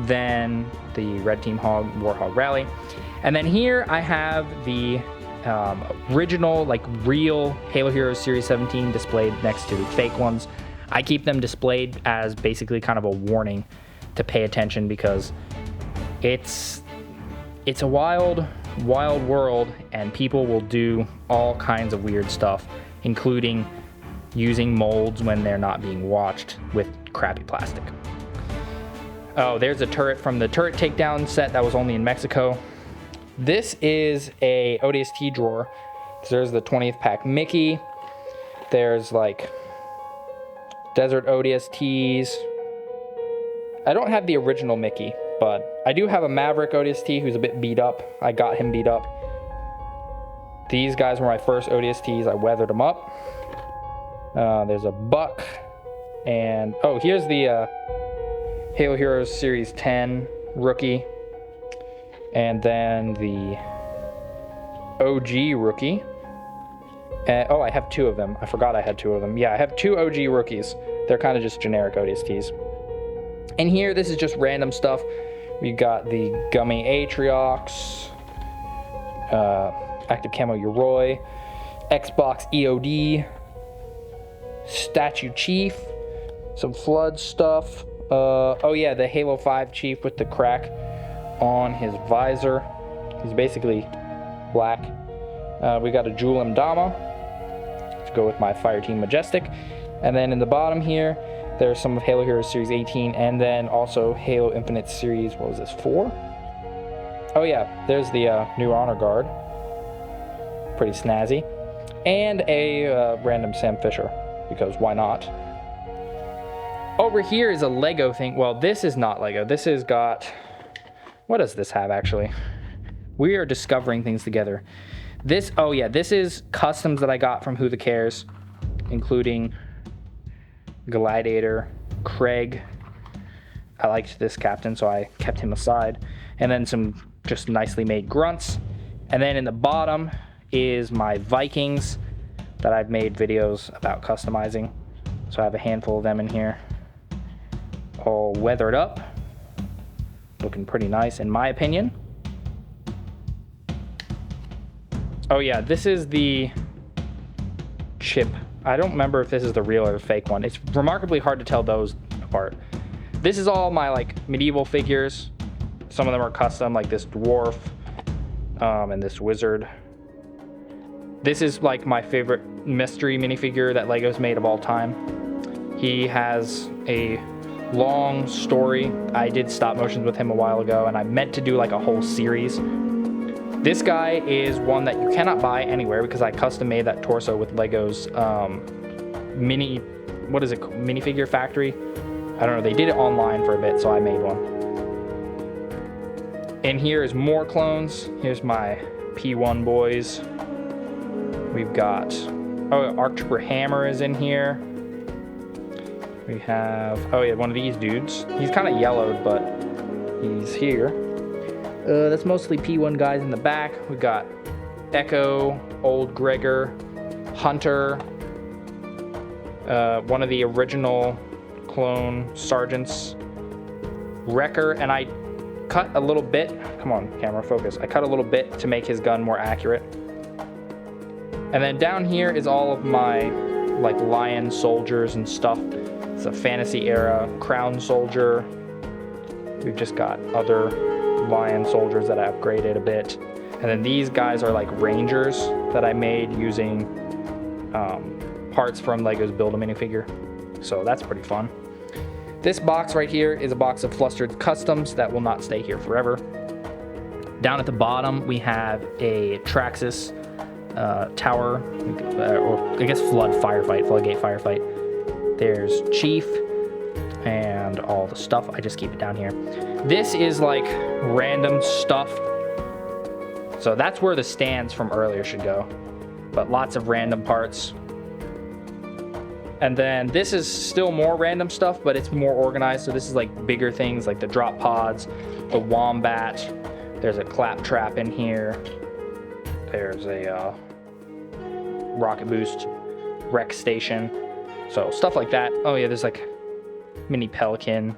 Then the Red Team Hog, Warthog Rally. And then here I have the original, like real Halo Heroes Series 17 displayed next to fake ones. I keep them displayed as basically kind of a warning to pay attention, because it's a wild world, and people will do all kinds of weird stuff, including using molds when they're not being watched with crappy plastic. Oh, there's a turret from the turret takedown set that was only in Mexico. This is a ODST drawer. There's the 20th pack Mickey. There's like Desert ODSTs. I don't have the original Mickey, but I do have a Maverick ODST who's a bit beat up. I got him beat up. These guys were my first ODSTs. I weathered them up. There's a Buck. And, oh, here's the Halo Heroes Series 10 rookie. And then the OG rookie. Oh, I have two of them. I forgot I had two of them. Yeah, I have two OG rookies. They're kind of just generic ODSTs. And here, this is just random stuff. We got the Gummy Atriox, Active Camo Yoroi, Xbox EOD, Statue Chief, some Flood stuff. Oh yeah, the Halo 5 Chief with the crack on his visor. He's basically black. We got a Julem Dama to go with my Fireteam Majestic. And then in the bottom here, there's some of Halo Heroes Series 18, and then also Halo Infinite Series, what was this, 4? Oh yeah, there's the new Honor Guard. Pretty snazzy. And a random Sam Fisher, because why not? Over here is a Lego thing. Well, this is not Lego. This has got... What does this have, actually? We are discovering things together. This, oh yeah, this is customs that I got from Who the Cares, including Gladiator, Craig. I liked this captain, so I kept him aside. And then some just nicely made grunts. And then in the bottom is my Vikings that I've made videos about customizing. So I have a handful of them in here, all weathered up, looking pretty nice in my opinion. Oh yeah, this is the chip. I don't remember if this is the real or the fake one. It's remarkably hard to tell those apart. This is all my like medieval figures. Some of them are custom, like this dwarf and this wizard. This is like my favorite mystery minifigure that Lego's made of all time. He has a long story. I did stop motions with him a while ago, and I meant to do like a whole series. This guy is one that you cannot buy anywhere because I custom made that torso with Lego's minifigure factory. I don't know, they did it online for a bit, so I made one. And here is more clones. Here's my P1 boys. We've got, oh, Arc Trooper Hammer is in here. We have, oh yeah, one of these dudes. He's kind of yellowed, but he's here. That's mostly P1 guys in the back. We got Echo, Old Gregor, Hunter, one of the original clone sergeants, Wrecker, and I cut a little bit. Come on, camera, focus. I cut a little bit to make his gun more accurate. And then down here is all of my like lion soldiers and stuff. It's a fantasy era crown soldier. We've just got other lion soldiers that I upgraded a bit. And then these guys are like rangers that I made using parts from Lego's Build a Minifigure. So that's pretty fun. This box right here is a box of Flustered Customs that will not stay here forever. Down at the bottom, we have a Traxxas tower, or I guess floodgate firefight. There's Chief and all the stuff. I just keep it down here. This is like random stuff. So that's where the stands from earlier should go. But lots of random parts. And then this is still more random stuff, but it's more organized. So this is like bigger things like the drop pods, the wombat. There's a claptrap in here. There's a rocket boost rec station. So stuff like that. Oh yeah, there's like mini pelican.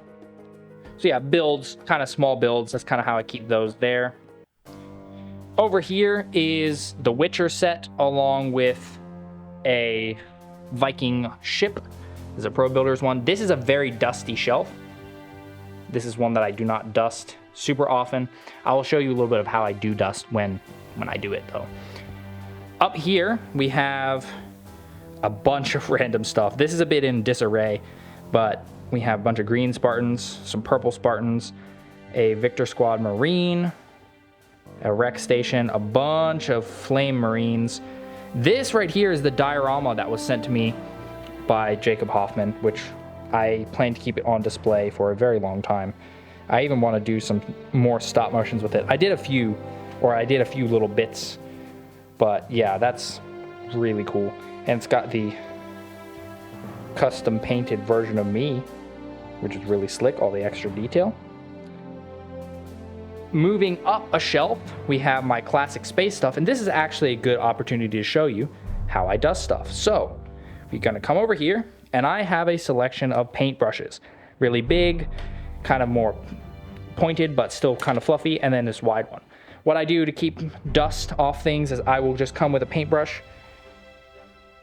So yeah, builds, kind of small builds. That's kind of how I keep those there. Over here is the Witcher set along with a Viking ship. This is a Pro Builders one. This is a very dusty shelf. This is one that I do not dust super often. I will show you a little bit of how I do dust when I do it though. Up here we have a bunch of random stuff. This is a bit in disarray, but we have a bunch of green Spartans, some purple Spartans, a Victor Squad Marine, a rec station, a bunch of flame Marines. This right here is the diorama that was sent to me by Jacob Hoffman, which I plan to keep it on display for a very long time. I even want to do some more stop motions with it. I did a few little bits, but yeah, that's really cool. And it's got the custom painted version of me, which is really slick, all the extra detail. Moving up a shelf, we have my classic space stuff, and this is actually a good opportunity to show you how I dust stuff. So we're gonna come over here, and I have a selection of paint brushes. Really big, kind of more pointed, but still kind of fluffy, and then this wide one. What I do to keep dust off things is I will just come with a paintbrush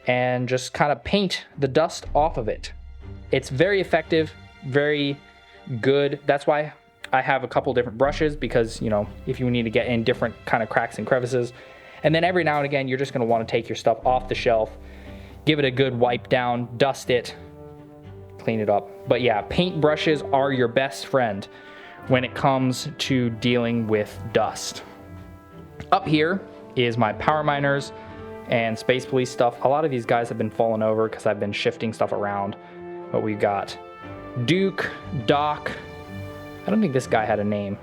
and just kind of paint the dust off of it. It's very effective, very good. That's why I have a couple different brushes, because, you know, if you need to get in different kind of cracks and crevices. And then every now and again, you're just gonna wanna take your stuff off the shelf, give it a good wipe down, dust it, clean it up. But yeah, paint brushes are your best friend when it comes to dealing with dust. Up here is my power miners and space police stuff. A lot of these guys have been falling over because I've been shifting stuff around. But we've got Duke, Doc, I don't think this guy had a name.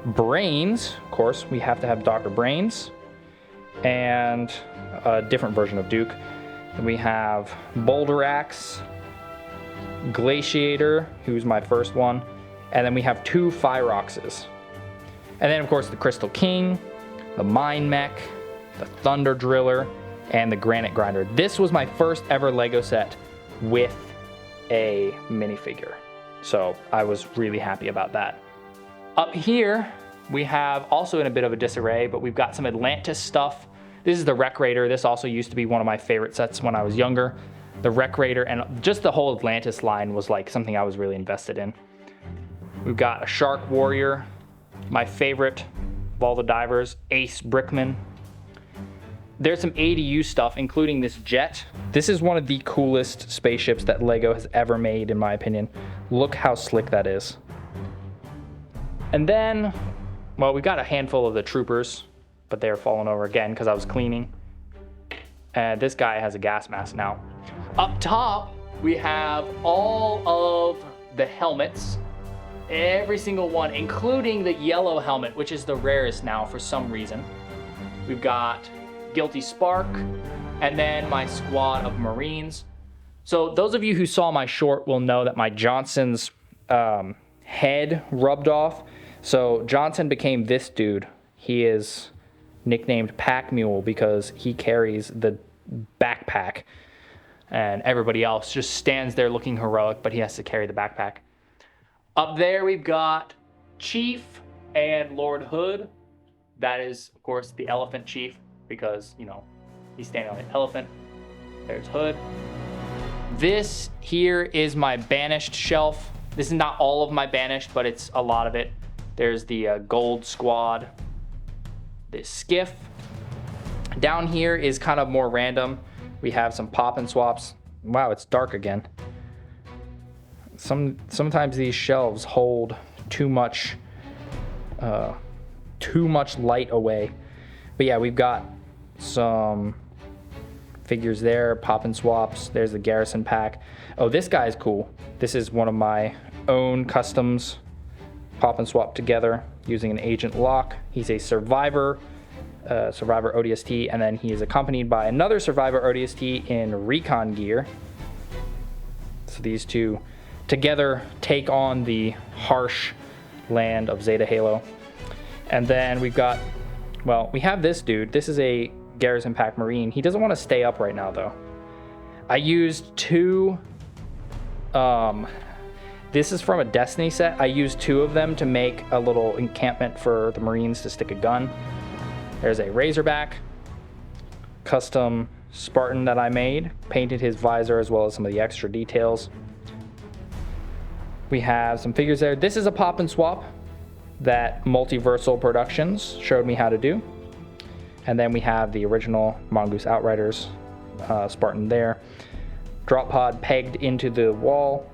Brains, of course, we have to have Dr. Brains, and a different version of Duke. Then we have Boulder Axe, Glaciator, who's my first one, and then we have 2 Fyroxes. And then of course the Crystal King, the Mine Mech, the Thunder Driller, and the Granite Grinder. This was my first ever Lego set with a minifigure. So I was really happy about that. Up here, we have also in a bit of a disarray, but we've got some Atlantis stuff. This is the Wreck Raider. This also used to be one of my favorite sets when I was younger. The Wreck Raider and just the whole Atlantis line was like something I was really invested in. We've got a Shark Warrior, my favorite of all the divers, Ace Brickman. There's some ADU stuff, including this jet. This is one of the coolest spaceships that Lego has ever made, in my opinion. Look how slick that is. And then, well, we got a handful of the troopers, but they're falling over again because I was cleaning. And this guy has a gas mask now. Up top, we have all of the helmets. Every single one, including the yellow helmet, which is the rarest now for some reason. We've got Guilty Spark, and then my squad of Marines. So those of you who saw my short will know that my Johnson's head rubbed off. So Johnson became this dude. He is nicknamed Pack Mule because he carries the backpack, and everybody else just stands there looking heroic, but he has to carry the backpack. Up there we've got Chief and Lord Hood. That is, of course, the Elephant Chief, because, you know, he's standing on an elephant. There's Hood. This here is my banished shelf. This is not all of my banished, but it's a lot of it. There's the gold squad, this skiff. Down here is kind of more random. We have some pop and swaps. Wow, it's dark again. Sometimes these shelves hold too much light away. But yeah, we've got some figures there, pop and swaps. There's the Garrison pack. Oh, this guy is cool. This is one of my own customs, pop and swap together using an agent lock. He's a Survivor ODST, and then he is accompanied by another Survivor ODST in recon gear. So these two together take on the harsh land of Zeta Halo. And then we've got, well, we have this dude. This is a Garrison Pack Marine. He doesn't want to stay up right now though. I used 2, this is from a Destiny set. I used 2 of them to make a little encampment for the Marines to stick a gun. There's a Razorback, custom Spartan that I made. Painted his visor as well as some of the extra details. We have some figures there. This is a pop and swap that Multiversal Productions showed me how to do. And then we have the original Mongoose Outriders Spartan there. Drop pod pegged into the wall.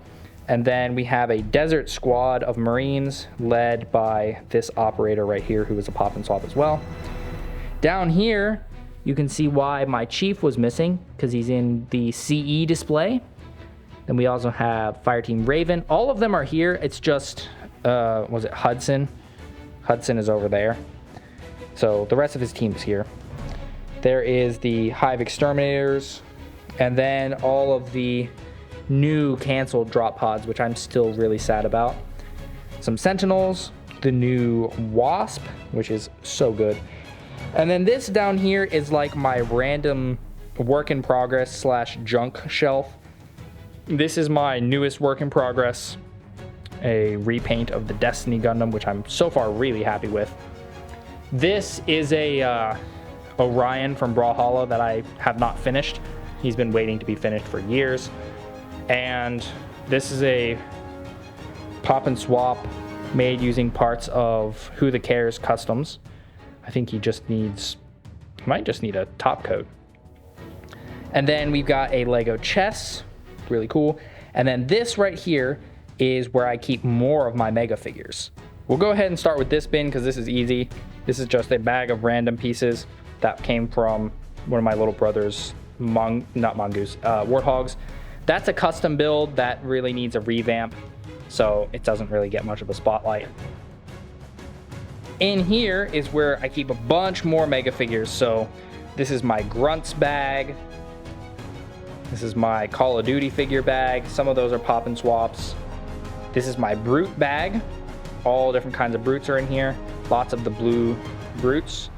And then we have a desert squad of Marines led by this operator right here, who is a pop and swap as well. Down here, you can see why my chief was missing, because he's in the CE display. Then we also have Fireteam Raven. All of them are here. It's just, was it Hudson? Hudson is over there. So the rest of his team is here. There is the Hive Exterminators, and then all of the new canceled drop pods, which I'm still really sad about. Some Sentinels, the new Wasp, which is so good. And then this down here is like my random work in progress / junk shelf. This is my newest work in progress, a repaint of the Destiny Gundam, which I'm so far really happy with. This is a Orion from Brawlhalla that I have not finished. He's been waiting to be finished for years. And this is a pop and swap made using parts of Who the Cares Customs. I think he might just need a top coat. And then we've got a Lego chess, really cool. And then this right here is where I keep more of my Mega figures. We'll go ahead and start with this bin because this is easy. This is just a bag of random pieces that came from one of my little brother's Warthogs. That's a custom build that really needs a revamp, so it doesn't really get much of a spotlight. In here is where I keep a bunch more Mega figures. So this is my Grunts bag. This is my Call of Duty figure bag. Some of those are pop and swaps. This is my Brute bag. All different kinds of Brutes are in here. Lots of the blue Brutes.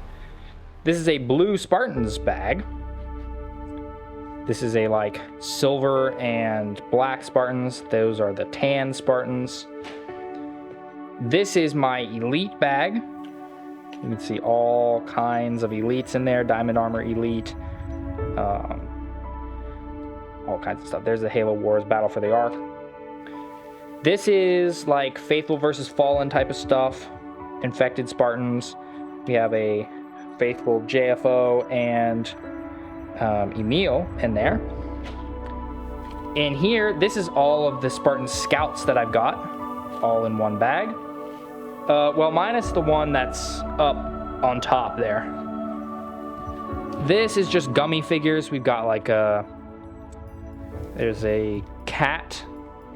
This is a blue Spartans bag. This is a like silver and black Spartans. Those are the tan Spartans. This is my Elite bag. You can see all kinds of elites in there. Diamond Armor Elite. All kinds of stuff. There's the Halo Wars Battle for the Ark. This is like Faithful versus Fallen type of stuff. Infected Spartans. We have a Faithful JFO and Emil in there. In here, this is all of the Spartan Scouts that I've got, all in one bag. Well, minus the one that's up on top there. This is just gummy figures. We've got like there's a cat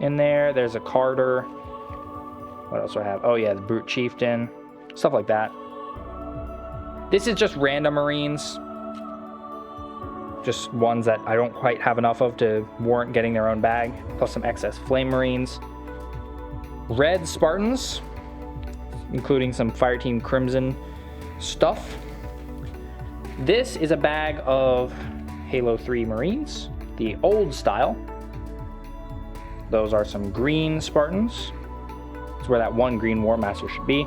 in there. There's a Carter. What else do I have? Oh yeah, the Brute Chieftain. Stuff like that. This is just random Marines. Just ones that I don't quite have enough of to warrant getting their own bag. Plus some excess Flame Marines. Red Spartans, including some Fireteam Crimson stuff. This is a bag of Halo 3 Marines, the old style. Those are some green Spartans. That's where that one green War Master should be.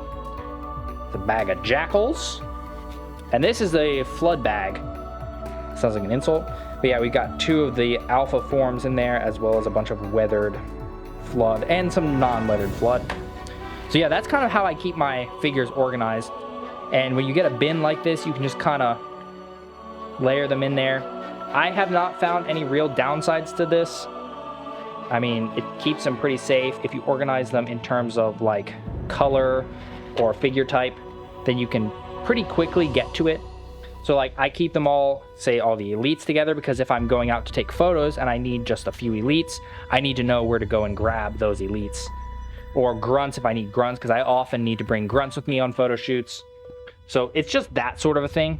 The bag of Jackals. And this is a Flood bag. Sounds like an insult. But yeah, we got 2 of the Alpha forms in there, as well as a bunch of weathered Flood and some non-weathered Flood. So yeah, that's kind of how I keep my figures organized. And when you get a bin like this, you can just kind of layer them in there. I have not found any real downsides to this. I mean, it keeps them pretty safe. If you organize them in terms of like color or figure type, then you can pretty quickly get to it. So like I keep them all, say all the elites together, because if I'm going out to take photos and I need just a few elites, I need to know where to go and grab those elites. Or grunts if I need grunts, because I often need to bring grunts with me on photo shoots. So it's just that sort of a thing.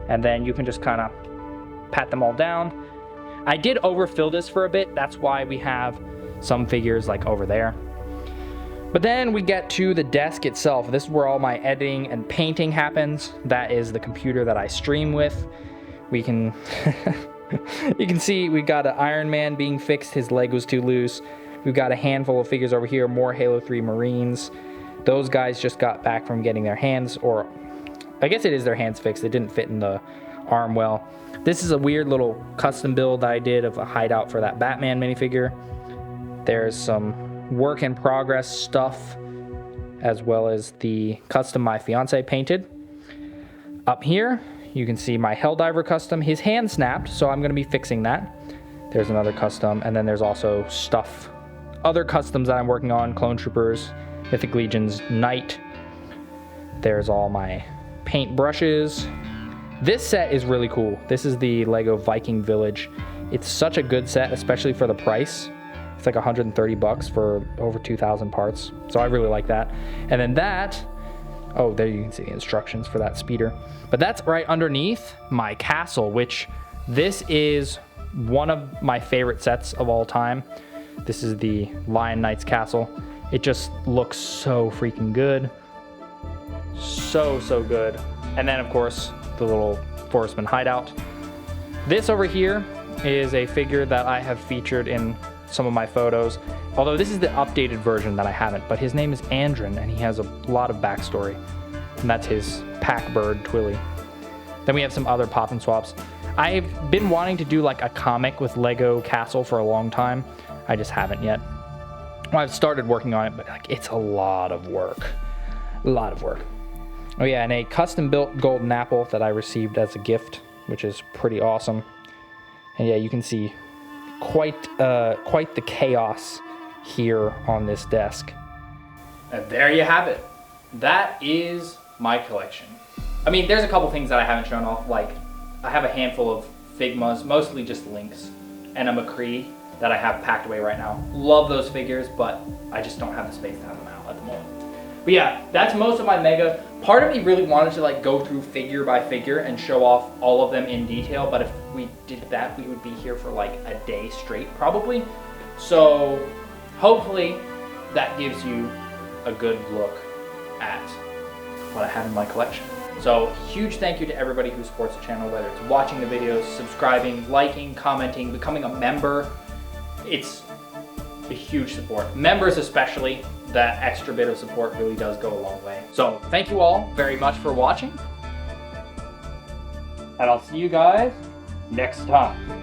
And then you can just kind of pat them all down. I did overfill this for a bit. That's why we have some figures like over there. But then we get to the desk itself. This is where all my editing and painting happens. That is the computer that I stream with. We can, you can see we got an Iron Man being fixed. His leg was too loose. We've got a handful of figures over here, more Halo 3 Marines. Those guys just got back from getting their hands, or I guess it is their hands fixed. It didn't fit in the arm well. This is a weird little custom build I did of a hideout for that Batman minifigure. There's some work in progress stuff, as well as the custom my fiance painted. Up here, you can see my Helldiver custom. His hand snapped, so I'm gonna be fixing that. There's another custom, and then there's also stuff, other customs that I'm working on, Clone Troopers, Mythic Legions, Knight. There's all my paint brushes. This set is really cool. This is the Lego Viking Village. It's such a good set, especially for the price. It's like 130 bucks for over 2,000 parts. So I really like that. And then that, oh, there you can see the instructions for that speeder. But that's right underneath my castle, which this is one of my favorite sets of all time. This is the Lion Knight's castle. It just looks so freaking good. So good. And then of course, the little Forestman hideout. This over here is a figure that I have featured in some of my photos, although this is the updated version that I haven't, but his name is Andrin and he has a lot of backstory, and that's his pack bird Twilly. Then we have some other pop and swaps. I've been wanting to do like a comic with Lego Castle for a long time. I just haven't yet. Well, I've started working on it, but like it's a lot of work. Oh yeah, and a custom built golden apple that I received as a gift, which is pretty awesome. And yeah, you can see quite the chaos here on this desk. And there you have it. That is my collection. I mean, there's a couple things that I haven't shown off. Like, I have a handful of Figmas, mostly just Lynx, and a McCree that I have packed away right now. Love those figures, but I just don't have the space to have them out at the moment. But yeah, that's most of my Mega. Part of me really wanted to like go through figure by figure and show off all of them in detail, but if we did that, we would be here for like a day straight probably. So hopefully that gives you a good look at what I have in my collection. So huge thank you to everybody who supports the channel, whether it's watching the videos, subscribing, liking, commenting, becoming a member. It's a huge support. Members especially, that extra bit of support really does go a long way. So thank you all very much for watching, and I'll see you guys next time.